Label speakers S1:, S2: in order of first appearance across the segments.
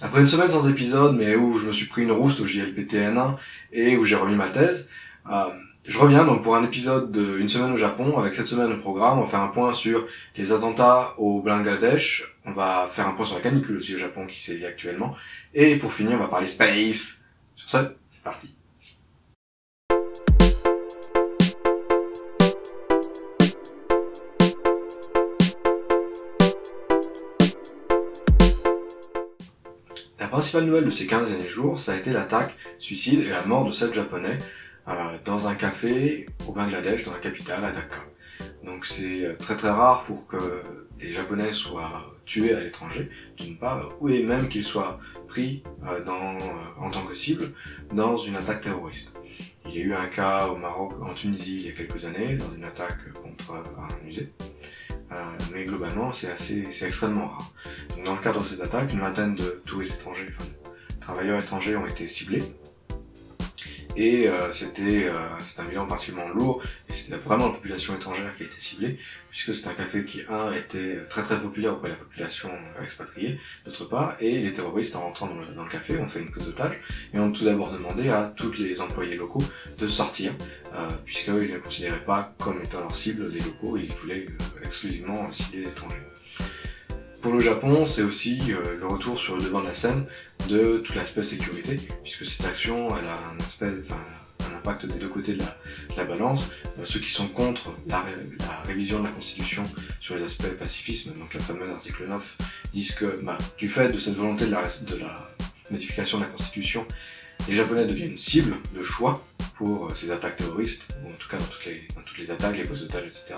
S1: Après une semaine sans épisode, mais où je me suis pris une rouste au JLPTN1 et où j'ai remis ma thèse, je reviens donc pour un épisode d'une semaine au Japon. Avec cette semaine au programme, on va faire un point sur les attentats au Bangladesh, on va faire un point sur la canicule aussi au Japon qui sévit actuellement, et pour finir on va parler space. Sur ce, c'est parti. La principale nouvelle de ces 15 derniers jours, ça a été l'attaque, suicide et la mort de 7 Japonais dans un café au Bangladesh, dans la capitale, à Dhaka. Donc c'est très très rare pour que des Japonais soient tués à l'étranger, d'une part, ou même qu'ils soient pris en tant que cible dans une attaque terroriste. Il y a eu un cas au Maroc, en Tunisie, il y a quelques années, dans une attaque contre un musée. Mais globalement, c'est extrêmement rare. Donc, dans le cadre de cette attaque, une vingtaine de touristes étrangers, de travailleurs étrangers ont été ciblés. Et c'était un bilan particulièrement lourd, et c'était vraiment la population étrangère qui a été ciblée, puisque c'est un café qui, était très très populaire auprès de la population expatriée, d'autre part, et les terroristes, en rentrant dans le café, ont fait une prise d'otage, et ont tout d'abord demandé à tous les employés locaux de sortir, puisqu'ils ne considéraient pas comme étant leur cible les locaux, ils voulaient exclusivement cibler les étrangers. Pour le Japon, c'est aussi le retour sur le devant de la scène de tout l'aspect sécurité, puisque cette action elle a un impact des deux côtés de la balance. Ceux qui sont contre la révision de la Constitution sur les aspects pacifisme, donc la fameuse article 9, disent que du fait de cette volonté de la modification de la Constitution, les Japonais deviennent une cible de choix pour ces attaques terroristes, ou en tout cas dans toutes les attaques, les prises d'otages, etc.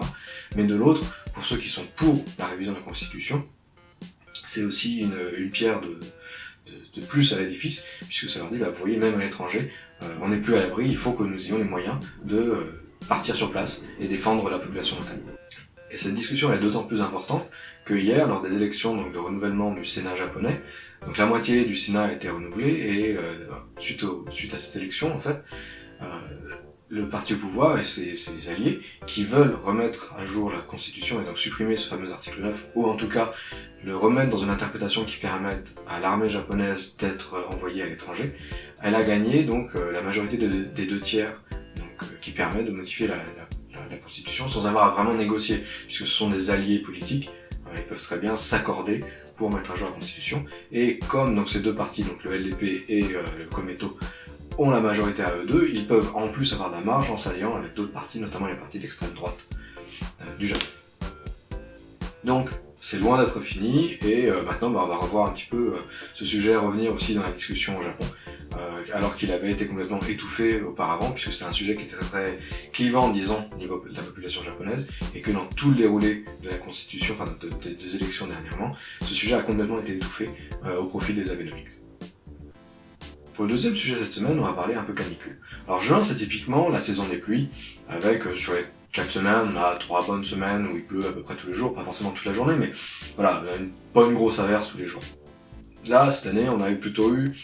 S1: Mais de l'autre, pour ceux qui sont pour la révision de la Constitution, c'est aussi une pierre de plus à l'édifice, puisque ça leur dit, vous voyez, même à l'étranger, on n'est plus à l'abri, il faut que nous ayons les moyens de partir sur place et défendre la population locale. Et cette discussion est d'autant plus importante que hier, lors des élections donc, de renouvellement du Sénat japonais, donc la moitié du Sénat a été renouvelée, et suite à cette élection, en fait, le parti au pouvoir et ses alliés qui veulent remettre à jour la Constitution et donc supprimer ce fameux article 9, ou en tout cas le remettre dans une interprétation qui permette à l'armée japonaise d'être envoyée à l'étranger, elle a gagné donc la majorité des 2/3 qui permet de modifier la Constitution sans avoir à vraiment négocier, puisque ce sont des alliés politiques, ils peuvent très bien s'accorder pour mettre à jour la Constitution, et comme donc, ces deux partis, donc le LDP et le Komeito, ont la majorité à eux deux, ils peuvent en plus avoir de la marge en s'alliant avec d'autres partis, notamment les partis d'extrême droite du Japon. Donc c'est loin d'être fini, et maintenant on va revoir un petit peu ce sujet revenir aussi dans la discussion au Japon, alors qu'il avait été complètement étouffé auparavant, puisque c'est un sujet qui était très, très clivant, disons, au niveau de la population japonaise, et que dans tout le déroulé de la Constitution, des deux élections dernièrement, ce sujet a complètement été étouffé au profit des Abenomics. Pour le deuxième sujet de cette semaine, on va parler un peu canicule. Alors juin, c'est typiquement la saison des pluies, avec sur les 4 semaines, on a 3 bonnes semaines où il pleut à peu près tous les jours, pas forcément toute la journée, mais voilà, une bonne grosse averse tous les jours. Là, cette année, on a plutôt eu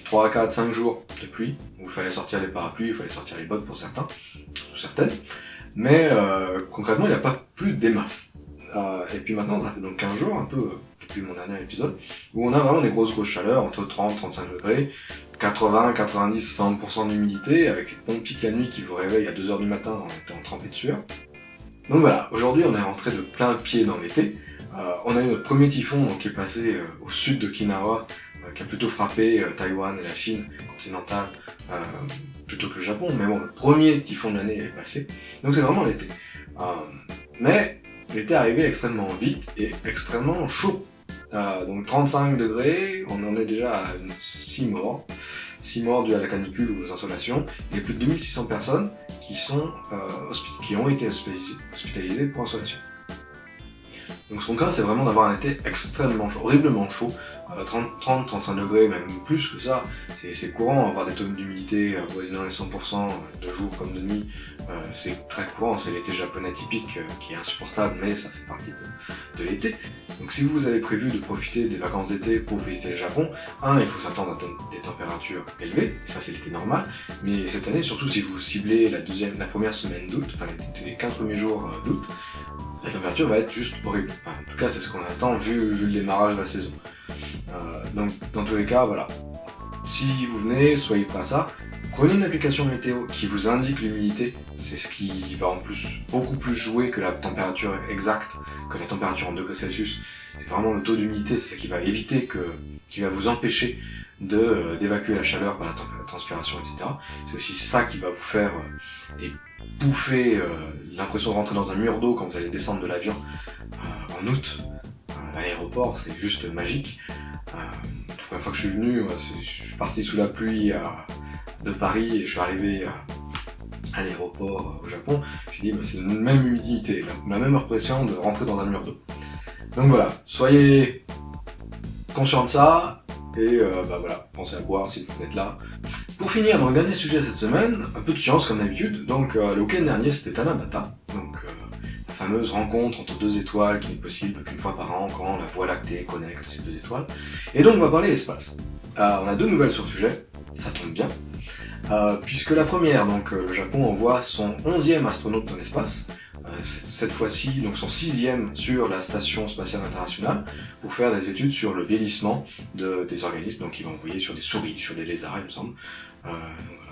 S1: 3, 4, 5 jours de pluie, où il fallait sortir les parapluies, il fallait sortir les bottes pour certains, ou certaines, mais concrètement, il n'y a pas plu des masses. Et puis maintenant, ça fait donc 15 jours, un peu depuis mon dernier épisode, où on a vraiment des grosses chaleurs, entre 30 35 degrés, 80, 90, 100% d'humidité, avec les bons pics la nuit qui vous réveillent à 2h du matin en étant trempé de sueur. Donc voilà, aujourd'hui on est rentré de plein pied dans l'été. On a eu notre premier typhon donc, qui est passé au sud d'Okinawa, qui a plutôt frappé Taïwan et la Chine continentale plutôt que le Japon, mais bon, le premier typhon de l'année est passé, donc c'est vraiment l'été. Mais l'été est arrivé extrêmement vite et extrêmement chaud. Donc 35 degrés, on en est déjà à 6 morts dus à la canicule ou aux insolations, et plus de 2600 personnes qui ont été hospitalisées pour insolation. Donc ce qu'on craint, c'est vraiment d'avoir un été extrêmement chaud, horriblement chaud, 30-35 degrés, même plus que ça, c'est courant, avoir des taux d'humidité avoisinant les 100% de jour comme de nuit, c'est très courant, c'est l'été japonais typique qui est insupportable, mais ça fait partie de l'été. Donc si vous avez prévu de profiter des vacances d'été pour visiter le Japon, il faut s'attendre à des températures élevées, ça c'est l'été normal, mais cette année, surtout si vous ciblez la première semaine d'août, enfin les 15 premiers jours d'août, la température va être juste horrible. En tout cas, c'est ce qu'on attend vu le démarrage de la saison. Donc dans tous les cas, voilà. Si vous venez, soyez prêts à ça. Prenez une application météo qui vous indique l'humidité, c'est ce qui va en plus beaucoup plus jouer que la température exacte, que la température en degrés Celsius. C'est vraiment le taux d'humidité, c'est ça qui va éviter qui va vous empêcher d'évacuer la chaleur par la transpiration, etc. C'est aussi ça qui va vous faire bouffer l'impression de rentrer dans un mur d'eau quand vous allez descendre de l'avion en août. À l'aéroport, c'est juste magique. La première fois que je suis venu, je suis parti sous la pluie de Paris et je suis arrivé à l'aéroport au Japon. Je me suis dit, c'est la même humidité, la même impression de rentrer dans un mur d'eau. Donc voilà, soyez conscients de ça et voilà, pensez à boire si vous êtes là. Pour finir, dans le dernier sujet cette semaine, un peu de science comme d'habitude. Donc le week-end dernier, c'était Tanabata, donc la fameuse rencontre entre deux étoiles qui n'est possible qu'une fois par an quand la Voie lactée connecte ces deux étoiles. Et donc on va parler espace. On a deux nouvelles sur le sujet, ça tombe bien. Puisque la première, donc le Japon envoie son 11e astronaute dans l'espace, cette fois-ci donc son 6e sur la station spatiale internationale, pour faire des études sur le vieillissement des organismes, donc ils vont envoyer sur des souris, sur des lézards il me semble. Voilà,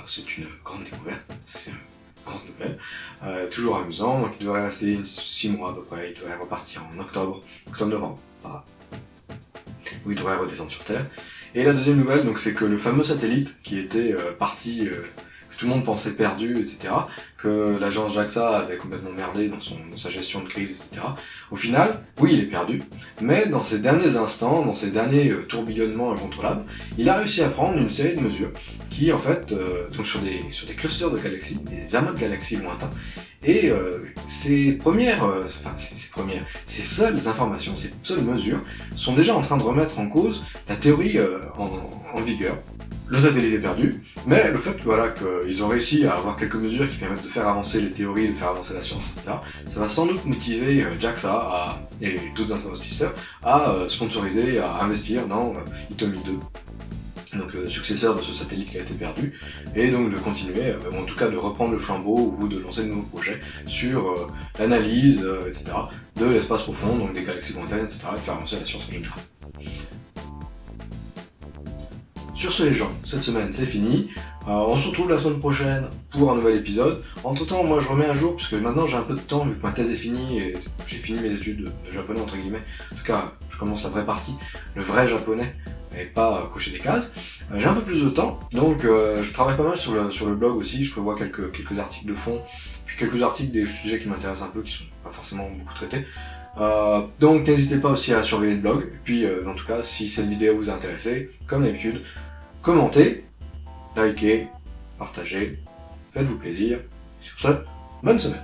S1: c'est une grande découverte, c'est une grande nouvelle, toujours amusant, donc il devrait rester 6 mois à peu près, il devrait repartir en octobre-novembre, où il devrait redescendre sur Terre. Et la deuxième nouvelle, donc, c'est que le fameux satellite qui était parti, que tout le monde pensait perdu, etc., que l'agence JAXA avait complètement merdé dans sa gestion de crise, etc., au final, oui, il est perdu, mais dans ces derniers instants, dans ces derniers tourbillonnements incontrôlables, il a réussi à prendre une série de mesures qui, en fait, donc sur des clusters de galaxies, des amas de galaxies lointains, et ces seules informations, ces seules mesures, sont déjà en train de remettre en cause la théorie en vigueur. Le satellite est perdu, mais le fait qu'ils ont réussi à avoir quelques mesures qui permettent de faire avancer les théories, de faire avancer la science, etc., ça va sans doute motiver JAXA et d'autres investisseurs à sponsoriser, à investir dans Hitomi 2. Donc le successeur de ce satellite qui a été perdu, et donc de continuer, ou en tout cas de reprendre le flambeau ou de lancer de nouveaux projets sur l'analyse, etc., de l'espace profond, donc des galaxies lointaines, etc., et de faire avancer la science en général. Sur ce les gens, cette semaine c'est fini, on se retrouve la semaine prochaine pour un nouvel épisode. Entre temps, moi je remets à jour, puisque maintenant j'ai un peu de temps, vu que ma thèse est finie, et j'ai fini mes études de japonais entre guillemets, en tout cas je commence la vraie partie, le vrai japonais, et pas cocher des cases. J'ai un peu plus de temps, donc je travaille pas mal sur le blog aussi, je prévois quelques articles de fond, puis quelques articles des sujets qui m'intéressent un peu, qui sont pas forcément beaucoup traités. Donc n'hésitez pas aussi à surveiller le blog, et puis en tout cas si cette vidéo vous a intéressé, comme d'habitude, commentez, likez, partagez, faites-vous plaisir. Sur ce, bonne semaine.